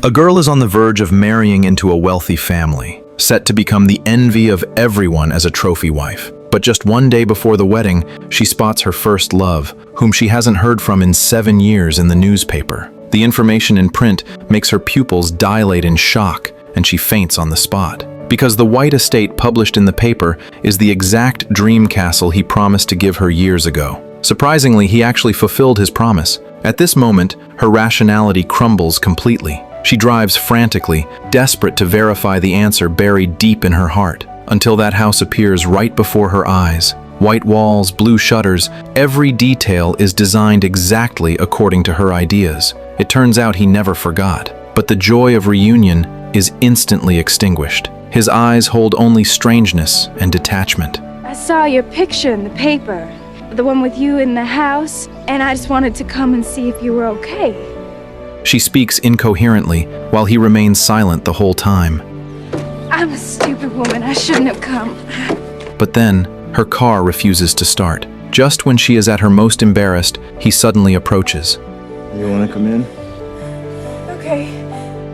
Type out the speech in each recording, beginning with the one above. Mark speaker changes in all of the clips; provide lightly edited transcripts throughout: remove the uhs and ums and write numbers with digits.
Speaker 1: A girl is on the verge of marrying into a wealthy family, set to become the envy of everyone as a trophy wife. But just one day before the wedding, she spots her first love, whom she hasn't heard from in 7 years in the newspaper. The information in print makes her pupils dilate in shock, and she faints on the spot. Because the white estate published in the paper is the exact dream castle he promised to give her years ago. Surprisingly, he actually fulfilled his promise. At this moment, her rationality crumbles completely. She drives frantically, desperate to verify the answer buried deep in her heart, until that house appears right before her eyes. White walls, blue shutters, every detail is designed exactly according to her ideas. It turns out he never forgot, but the joy of reunion is instantly extinguished. His eyes hold only strangeness and detachment.
Speaker 2: I saw your picture in the paper, the one with you in the house, and I just wanted to come and see if you were okay.
Speaker 1: She speaks incoherently, while he remains silent the whole time.
Speaker 2: I'm a stupid woman, I shouldn't have come.
Speaker 1: But then, her car refuses to start. Just when she is at her most embarrassed, he suddenly approaches.
Speaker 3: You want to come in?
Speaker 2: Okay.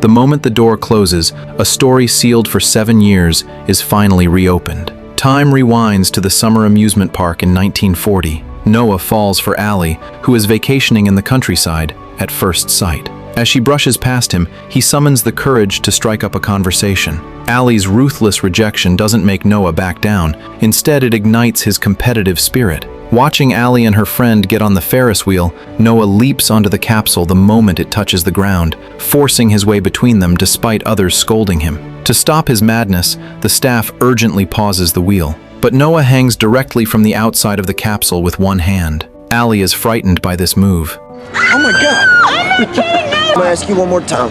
Speaker 1: The moment the door closes, a story sealed for 7 years is finally reopened. Time rewinds to the summer amusement park in 1940. Noah falls for Allie, who is vacationing in the countryside, at first sight. As she brushes past him, he summons the courage to strike up a conversation. Allie's ruthless rejection doesn't make Noah back down. Instead, it ignites his competitive spirit. Watching Allie and her friend get on the Ferris wheel, Noah leaps onto the capsule the moment it touches the ground, forcing his way between them despite others scolding him. To stop his madness, the staff urgently pauses the wheel. But Noah hangs directly from the outside of the capsule with one hand. Allie is frightened by this move.
Speaker 3: Oh my God! I'm not kidding, no! I'm gonna ask you one more time.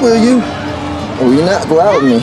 Speaker 3: Will you? Or will you not go out with me?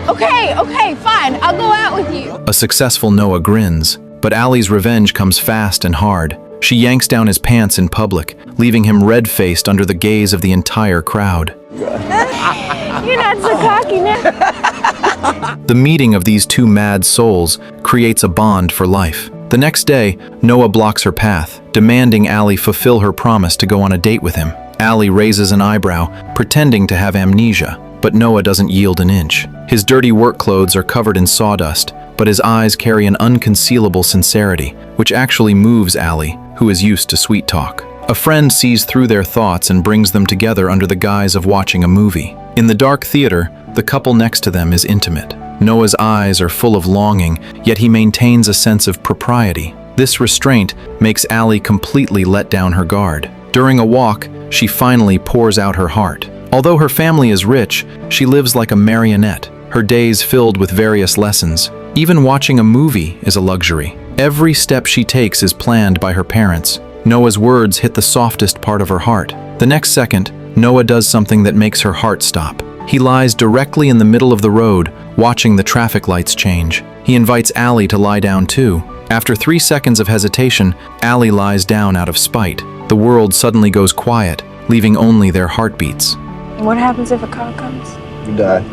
Speaker 2: Okay, fine, I'll go out with you.
Speaker 1: A successful Noah grins, but Allie's revenge comes fast and hard. She yanks down his pants in public, leaving him red-faced under the gaze of the entire crowd.
Speaker 2: You're not so cocky now.
Speaker 1: The meeting of these two mad souls creates a bond for life. The next day, Noah blocks her path, demanding Allie fulfill her promise to go on a date with him. Allie raises an eyebrow, pretending to have amnesia, but Noah doesn't yield an inch. His dirty work clothes are covered in sawdust, but his eyes carry an unconcealable sincerity, which actually moves Allie, who is used to sweet talk. A friend sees through their thoughts and brings them together under the guise of watching a movie. In the dark theater, the couple next to them is intimate. Noah's eyes are full of longing, yet he maintains a sense of propriety. This restraint makes Allie completely let down her guard. During a walk, she finally pours out her heart. Although her family is rich, she lives like a marionette, her days filled with various lessons. Even watching a movie is a luxury. Every step she takes is planned by her parents. Noah's words hit the softest part of her heart. The next second, Noah does something that makes her heart stop. He lies directly in the middle of the road, watching the traffic lights change. He invites Allie to lie down too. After 3 seconds of hesitation, Allie lies down out of spite. The world suddenly goes quiet, leaving only their heartbeats.
Speaker 2: What happens if a car comes?
Speaker 3: You die.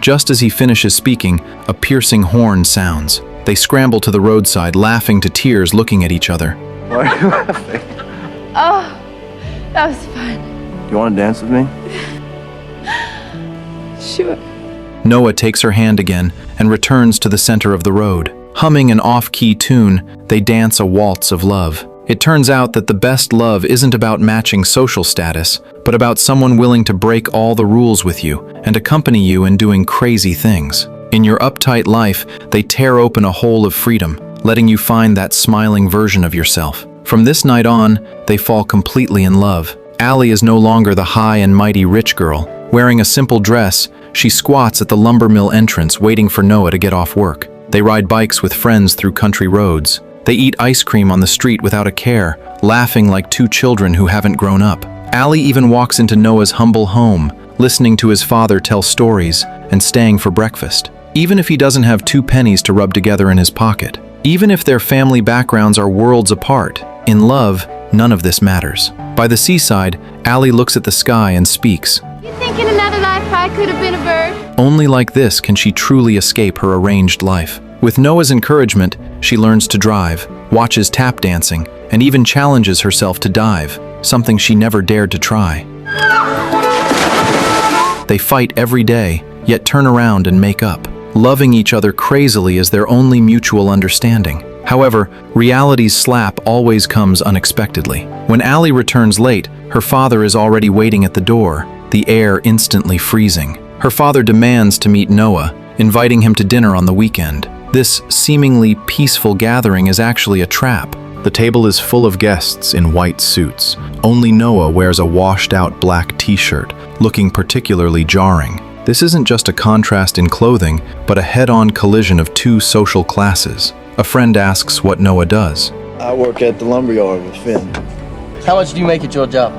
Speaker 1: Just as he finishes speaking, a piercing horn sounds. They scramble to the roadside, laughing to tears, looking at each other.
Speaker 3: Why are you laughing?
Speaker 2: Oh, that was fun.
Speaker 3: You want to dance with me?
Speaker 2: Sure.
Speaker 1: Noah takes her hand again and returns to the center of the road. Humming an off-key tune, they dance a waltz of love. It turns out that the best love isn't about matching social status, but about someone willing to break all the rules with you and accompany you in doing crazy things. In your uptight life, they tear open a hole of freedom, letting you find that smiling version of yourself. From this night on, they fall completely in love. Allie is no longer the high and mighty rich girl. Wearing a simple dress, she squats at the lumber mill entrance waiting for Noah to get off work. They ride bikes with friends through country roads. They eat ice cream on the street without a care, laughing like two children who haven't grown up. Allie even walks into Noah's humble home, listening to his father tell stories and staying for breakfast. Even if he doesn't have 2 pennies to rub together in his pocket. Even if their family backgrounds are worlds apart, in love, none of this matters. By the seaside, Allie looks at the sky and speaks.
Speaker 2: You think in another life I could have been a bird?
Speaker 1: Only like this can she truly escape her arranged life. With Noah's encouragement, she learns to drive, watches tap dancing, and even challenges herself to dive, something she never dared to try. They fight every day, yet turn around and make up, loving each other crazily as their only mutual understanding. However, reality's slap always comes unexpectedly. When Allie returns late, her father is already waiting at the door, the air instantly freezing. Her father demands to meet Noah, inviting him to dinner on the weekend. This seemingly peaceful gathering is actually a trap. The table is full of guests in white suits. Only Noah wears a washed-out black t-shirt, looking particularly jarring. This isn't just a contrast in clothing, but a head-on collision of two social classes. A friend asks what Noah does.
Speaker 3: I work at the lumberyard with Finn.
Speaker 4: How much do you make at your job?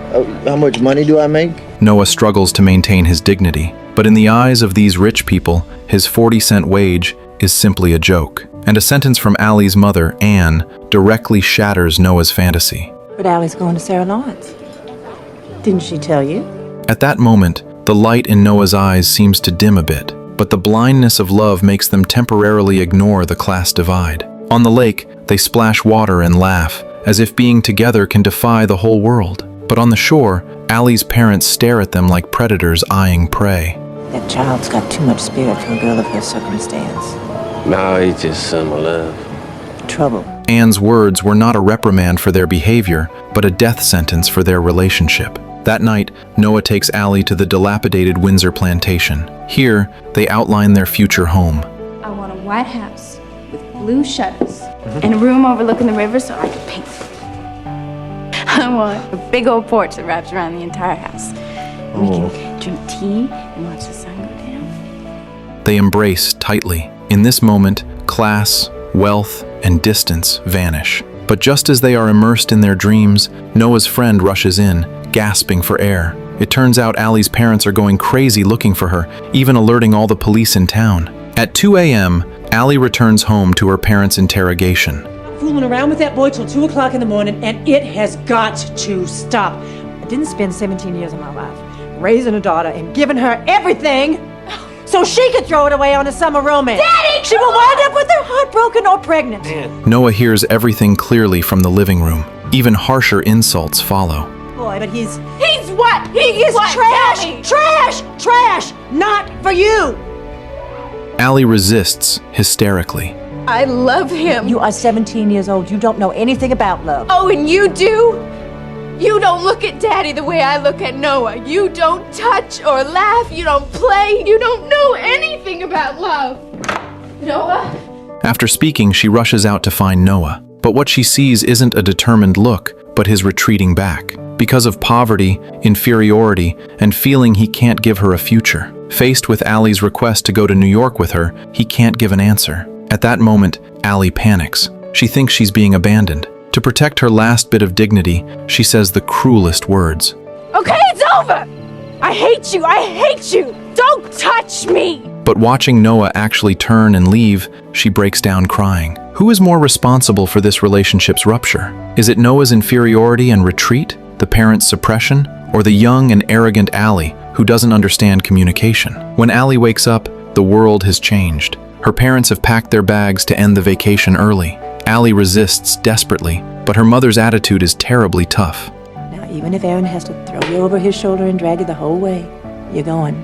Speaker 3: How much money do I make?
Speaker 1: Noah struggles to maintain his dignity, but in the eyes of these rich people, his 40-cent wage is simply a joke. And a sentence from Allie's mother, Anne, directly shatters Noah's fantasy.
Speaker 5: But Allie's going to Sarah Lawrence. Didn't she tell you?
Speaker 1: At that moment, the light in Noah's eyes seems to dim a bit, but the blindness of love makes them temporarily ignore the class divide. On the lake, they splash water and laugh, as if being together can defy the whole world. But on the shore, Allie's parents stare at them like predators eyeing prey.
Speaker 5: That child's got too much spirit for a girl of her circumstance.
Speaker 6: No, he's just son of love.
Speaker 5: Trouble.
Speaker 1: Anne's words were not a reprimand for their behavior, but a death sentence for their relationship. That night, Noah takes Allie to the dilapidated Windsor plantation. Here, they outline their future home.
Speaker 2: I want a white house with blue shutters and a room overlooking the river so I can paint. I want a big old porch that wraps around the entire house. We can drink tea and watch the sun go down.
Speaker 1: They embrace tightly. In this moment, class, wealth, and distance vanish. But just as they are immersed in their dreams, Noah's friend rushes in, gasping for air. It turns out Allie's parents are going crazy looking for her, even alerting all the police in town. At 2 a.m., Allie returns home to her parents' interrogation.
Speaker 7: I'm fooling around with that boy till 2 o'clock in the morning, and it has got to stop. I didn't spend 17 years of my life raising a daughter and giving her everything so she could throw it away on a summer romance.
Speaker 2: Daddy,
Speaker 7: she will wind up with her heart broken or pregnant.
Speaker 1: Noah hears everything clearly from the living room. Even harsher insults follow.
Speaker 7: Boy, but he's
Speaker 2: what?
Speaker 7: he is
Speaker 2: what?
Speaker 7: trash, not for you.
Speaker 1: Allie resists hysterically.
Speaker 2: I love him.
Speaker 5: You are 17 years old. You don't know anything about love.
Speaker 2: Oh, and you do? You don't look at Daddy the way I look at Noah. You don't touch or laugh. You don't play. You don't know anything about love. Noah?
Speaker 1: After speaking, she rushes out to find Noah. But what she sees isn't a determined look, but his retreating back. Because of poverty, inferiority, and feeling he can't give her a future. Faced with Allie's request to go to New York with her, he can't give an answer. At that moment, Allie panics. She thinks she's being abandoned. To protect her last bit of dignity, she says the cruelest words.
Speaker 2: Okay, it's over. I hate you. I hate you. Don't touch me.
Speaker 1: But watching Noah actually turn and leave, she breaks down crying. Who is more responsible for this relationship's rupture? Is it Noah's inferiority and retreat, the parents' suppression, or the young and arrogant Allie, who doesn't understand communication? When Allie wakes up, the world has changed. Her parents have packed their bags to end the vacation early. Allie resists desperately, but her mother's attitude is terribly tough.
Speaker 5: Now, even if Aaron has to throw you over his shoulder and drag you the whole way, you're going.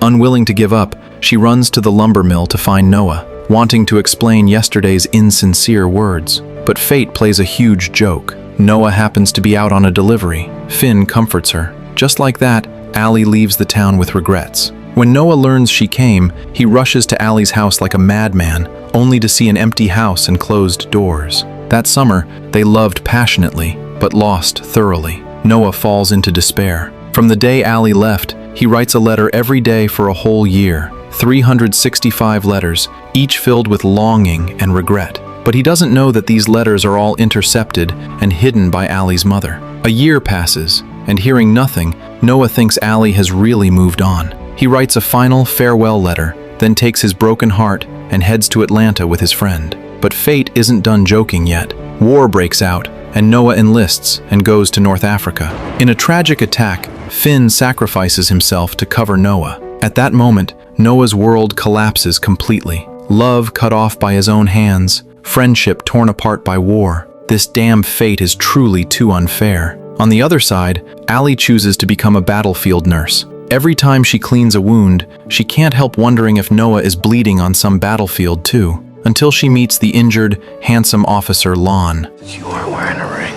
Speaker 1: Unwilling to give up, she runs to the lumber mill to find Noah, wanting to explain yesterday's insincere words. But fate plays a huge joke. Noah happens to be out on a delivery. Finn comforts her. Just like that, Allie leaves the town with regrets. When Noah learns she came, he rushes to Allie's house like a madman, only to see an empty house and closed doors. That summer, they loved passionately, but lost thoroughly. Noah falls into despair. From the day Allie left, he writes a letter every day for a whole year. 365 letters, each filled with longing and regret. But he doesn't know that these letters are all intercepted and hidden by Allie's mother. A year passes, and hearing nothing, Noah thinks Allie has really moved on. He writes a final farewell letter, then takes his broken heart and heads to Atlanta with his friend. But fate isn't done joking yet. War breaks out, and Noah enlists and goes to North Africa. In a tragic attack, Finn sacrifices himself to cover Noah. At that moment, Noah's world collapses completely. Love cut off by his own hands, friendship torn apart by war. This damn fate is truly too unfair. On the other side, Allie chooses to become a battlefield nurse. Every time she cleans a wound, she can't help wondering if Noah is bleeding on some battlefield too, until she meets the injured, handsome officer Lon.
Speaker 6: You weren't wearing a ring.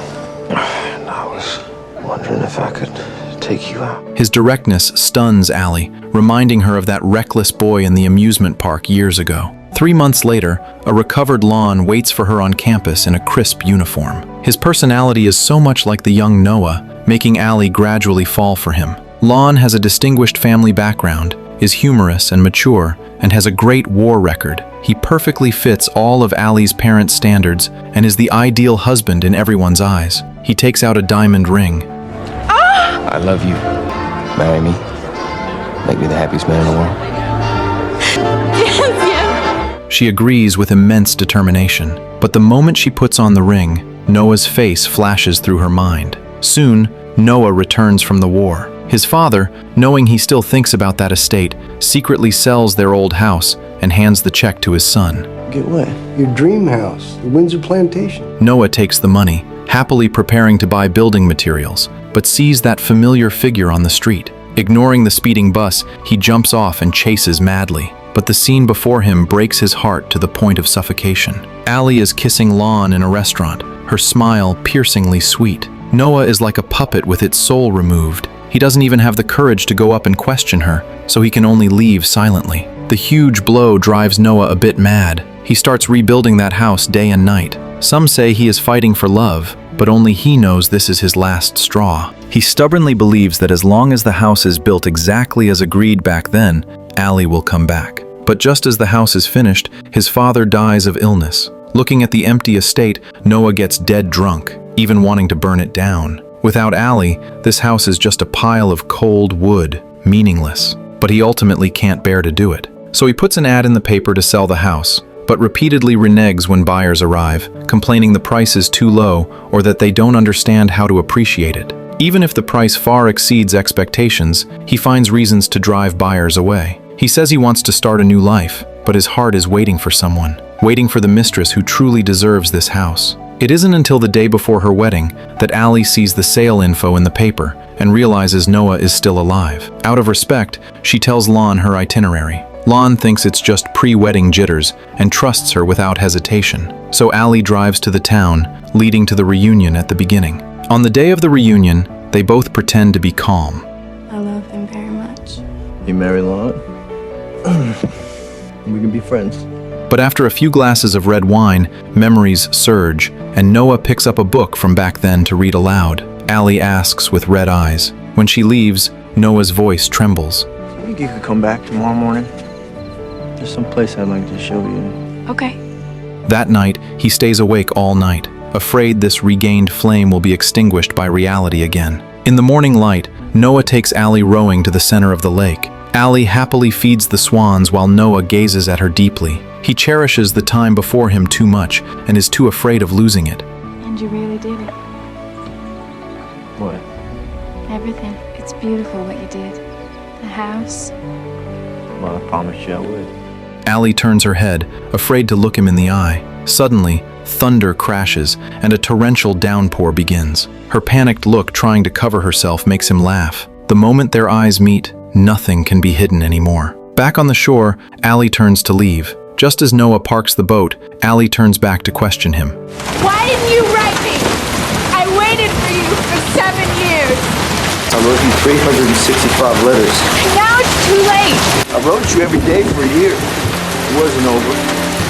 Speaker 6: And I was wondering if I could take you out.
Speaker 1: His directness stuns Allie, reminding her of that reckless boy in the amusement park years ago. 3 months later, a recovered Lon waits for her on campus in a crisp uniform. His personality is so much like the young Noah, making Allie gradually fall for him. Lon has a distinguished family background, is humorous and mature, and has a great war record. He perfectly fits all of Allie's parents' standards and is the ideal husband in everyone's eyes. He takes out a diamond ring.
Speaker 6: I love you. Marry me. Make me the happiest man in the world.
Speaker 1: She agrees with immense determination, but the moment she puts on the ring, Noah's face flashes through her mind. Soon, Noah returns from the war. His father, knowing he still thinks about that estate, secretly sells their old house and hands the check to his son.
Speaker 8: Get what? Your dream house, the Windsor Plantation.
Speaker 1: Noah takes the money, happily preparing to buy building materials, but sees that familiar figure on the street. Ignoring the speeding bus, he jumps off and chases madly. But the scene before him breaks his heart to the point of suffocation. Allie is kissing Lon in a restaurant, her smile piercingly sweet. Noah is like a puppet with its soul removed. He doesn't even have the courage to go up and question her, so he can only leave silently. The huge blow drives Noah a bit mad. He starts rebuilding that house day and night. Some say he is fighting for love, but only he knows this is his last straw. He stubbornly believes that as long as the house is built exactly as agreed back then, Allie will come back. But just as the house is finished, his father dies of illness. Looking at the empty estate, Noah gets dead drunk, even wanting to burn it down. Without Allie, this house is just a pile of cold wood, meaningless. But he ultimately can't bear to do it. So he puts an ad in the paper to sell the house, but repeatedly reneges when buyers arrive, complaining the price is too low or that they don't understand how to appreciate it. Even if the price far exceeds expectations, he finds reasons to drive buyers away. He says he wants to start a new life, but his heart is waiting for someone, waiting for the mistress who truly deserves this house. It isn't until the day before her wedding that Allie sees the sale info in the paper and realizes Noah is still alive. Out of respect, she tells Lon her itinerary. Lon thinks it's just pre-wedding jitters and trusts her without hesitation. So Allie drives to the town, leading to the reunion at the beginning. On the day of the reunion, they both pretend to be calm.
Speaker 2: I love him very much.
Speaker 3: You marry Lon? We can be friends.
Speaker 1: But after a few glasses of red wine, memories surge, and Noah picks up a book from back then to read aloud. Allie asks with red eyes. When she leaves, Noah's voice trembles.
Speaker 3: Do you think you could come back tomorrow morning? There's some place I'd like to show you.
Speaker 2: Okay.
Speaker 1: That night, he stays awake all night, afraid this regained flame will be extinguished by reality again. In the morning light, Noah takes Allie rowing to the center of the lake. Allie happily feeds the swans while Noah gazes at her deeply. He cherishes the time before him too much and is too afraid of losing it.
Speaker 2: And you really did it.
Speaker 3: What?
Speaker 2: Everything. It's beautiful what you did. The house.
Speaker 3: Well, I promised you I would.
Speaker 1: Allie turns her head, afraid to look him in the eye. Suddenly, thunder crashes and a torrential downpour begins. Her panicked look trying to cover herself makes him laugh. The moment their eyes meet, nothing can be hidden anymore. Back on the shore, Allie turns to leave. Just as Noah parks the boat, Allie turns back to question him.
Speaker 2: Why didn't you write me? I waited for you for 7 years.
Speaker 3: I wrote you 365 letters.
Speaker 2: Now it's too late.
Speaker 3: I wrote you every day for a year. It wasn't over.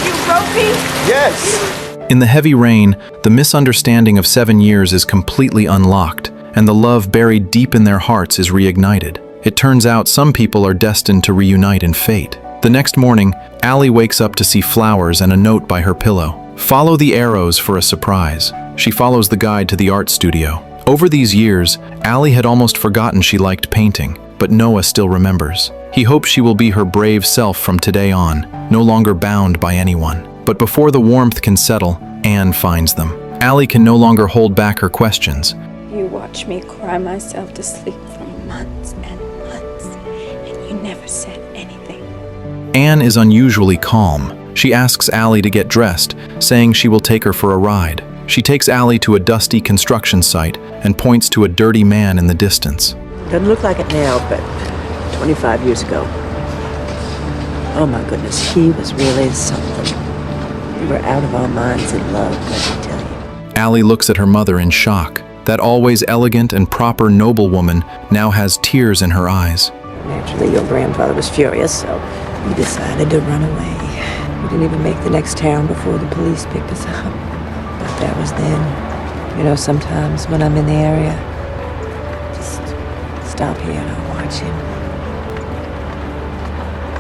Speaker 2: You wrote me?
Speaker 3: Yes!
Speaker 1: In the heavy rain, the misunderstanding of 7 years is completely unlocked, and the love buried deep in their hearts is reignited. It turns out some people are destined to reunite in fate. The next morning, Allie wakes up to see flowers and a note by her pillow. Follow the arrows for a surprise. She follows the guide to the art studio. Over these years, Allie had almost forgotten she liked painting, but Noah still remembers. He hopes she will be her brave self from today on, no longer bound by anyone. But before the warmth can settle, Anne finds them. Allie can no longer hold back her questions.
Speaker 2: You watched me cry myself to sleep for months and months, and you never said anything.
Speaker 1: Anne is unusually calm. She asks Allie to get dressed, saying she will take her for a ride. She takes Allie to a dusty construction site and points to a dirty man in the distance.
Speaker 5: Doesn't look like it now, but 25 years ago. Oh my goodness, he was really something. We were out of our minds in love, let me tell you.
Speaker 1: Allie looks at her mother in shock. That always elegant and proper noblewoman now has tears in her eyes.
Speaker 5: Naturally, your grandfather was furious, so we decided to run away. We didn't even make the next town before the police picked us up. But that was then. You know, sometimes when I'm in the area, just stop here and I'll watch him.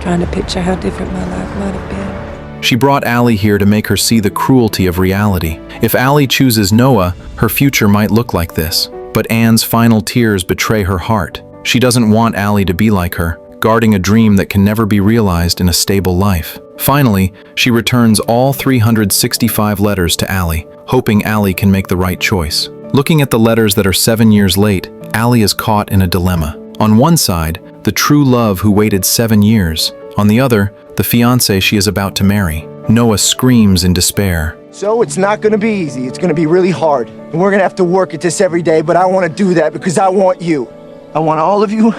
Speaker 5: Trying to picture how different my life might have been.
Speaker 1: She brought Allie here to make her see the cruelty of reality. If Allie chooses Noah, her future might look like this. But Anne's final tears betray her heart. She doesn't want Allie to be like her, guarding a dream that can never be realized in a stable life. Finally, she returns all 365 letters to Allie, hoping Allie can make the right choice. Looking at the letters that are 7 years late, Allie is caught in a dilemma. On one side, the true love who waited 7 years. On the other, the fiancé she is about to marry. Noah screams in despair.
Speaker 3: So it's not gonna be easy. It's gonna be really hard. And we're gonna have to work at this every day, but I wanna do that because I want you. I want all of you,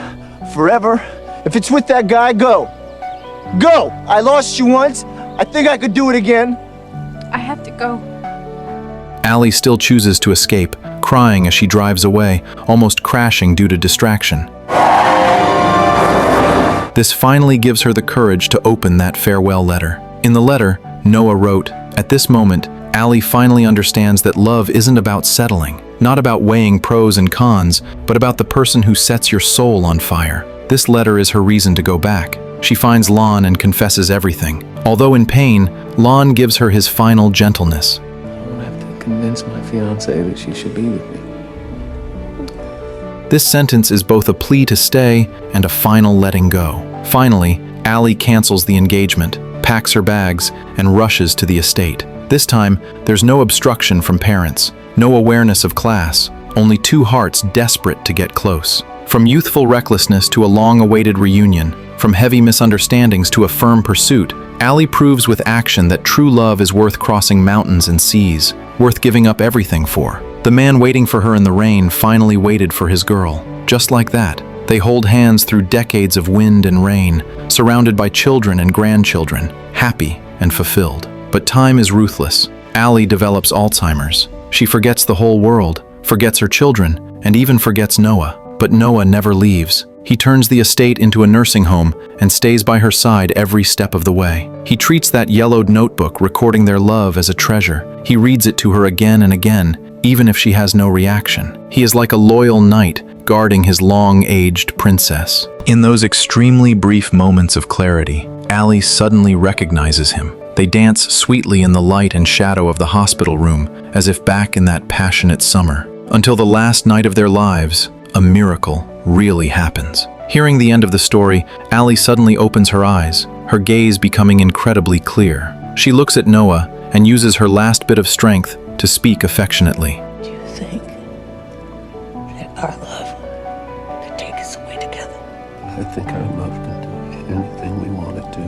Speaker 3: forever. If it's with that guy, go. Go! I lost you once. I think I could do it again.
Speaker 2: I have to go.
Speaker 1: Allie still chooses to escape, crying as she drives away, almost crashing due to distraction. This finally gives her the courage to open that farewell letter. In the letter, Noah wrote, "At this moment, Allie finally understands that love isn't about settling, not about weighing pros and cons, but about the person who sets your soul on fire." This letter is her reason to go back. She finds Lon and confesses everything. Although in pain, Lon gives her his final gentleness.
Speaker 6: I don't have to convince my fiancée that she should be with me.
Speaker 1: This sentence is both a plea to stay and a final letting go. Finally, Allie cancels the engagement, packs her bags, and rushes to the estate. This time, there's no obstruction from parents, no awareness of class, only two hearts desperate to get close. From youthful recklessness to a long-awaited reunion, from heavy misunderstandings to a firm pursuit, Allie proves with action that true love is worth crossing mountains and seas, worth giving up everything for. The man waiting for her in the rain finally waited for his girl. Just like that, they hold hands through decades of wind and rain, surrounded by children and grandchildren, happy and fulfilled. But time is ruthless. Allie develops Alzheimer's. She forgets the whole world, forgets her children, and even forgets Noah. But Noah never leaves. He turns the estate into a nursing home and stays by her side every step of the way. He treats that yellowed notebook recording their love as a treasure. He reads it to her again and again, even if she has no reaction. He is like a loyal knight guarding his long-aged princess. In those extremely brief moments of clarity, Allie suddenly recognizes him. They dance sweetly in the light and shadow of the hospital room, as if back in that passionate summer. Until the last night of their lives, a miracle really happens. Hearing the end of the story, Allie suddenly opens her eyes, her gaze becoming incredibly clear. She looks at Noah and uses her last bit of strength to speak affectionately.
Speaker 5: Do you think that our love could take us away together?
Speaker 6: I think our love can do anything we want it to.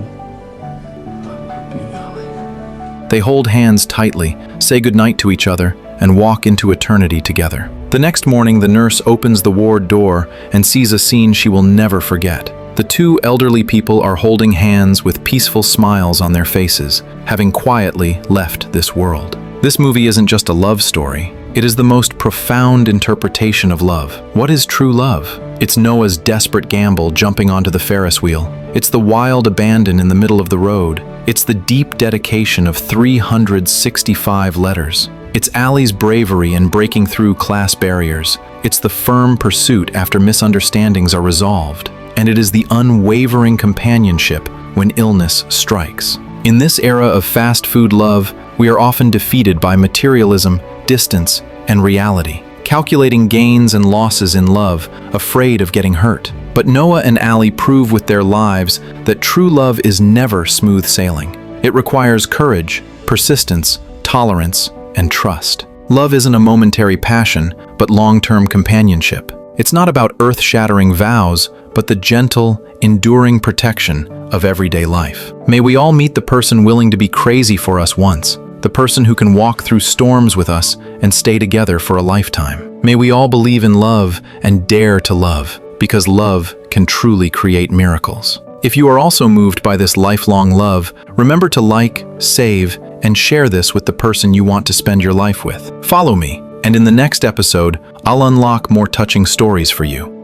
Speaker 6: I love you, Allie.
Speaker 1: They hold hands tightly, say goodnight to each other, and walk into eternity together. The next morning, the nurse opens the ward door and sees a scene she will never forget. The two elderly people are holding hands with peaceful smiles on their faces, having quietly left this world. This movie isn't just a love story. It is the most profound interpretation of love. What is true love? It's Noah's desperate gamble jumping onto the Ferris wheel. It's the wild abandon in the middle of the road. It's the deep dedication of 365 letters. It's Allie's bravery in breaking through class barriers. It's the firm pursuit after misunderstandings are resolved. And it is the unwavering companionship when illness strikes. In this era of fast food love, we are often defeated by materialism, distance, and reality, calculating gains and losses in love, afraid of getting hurt. But Noah and Allie prove with their lives that true love is never smooth sailing. It requires courage, persistence, tolerance, and trust. Love isn't a momentary passion, but long-term companionship. It's not about earth-shattering vows, but the gentle, enduring protection of everyday life. May we all meet the person willing to be crazy for us once, the person who can walk through storms with us and stay together for a lifetime. May we all believe in love and dare to love, because love can truly create miracles. If you are also moved by this lifelong love, remember to like, save, and share this with the person you want to spend your life with. Follow me, and in the next episode, I'll unlock more touching stories for you.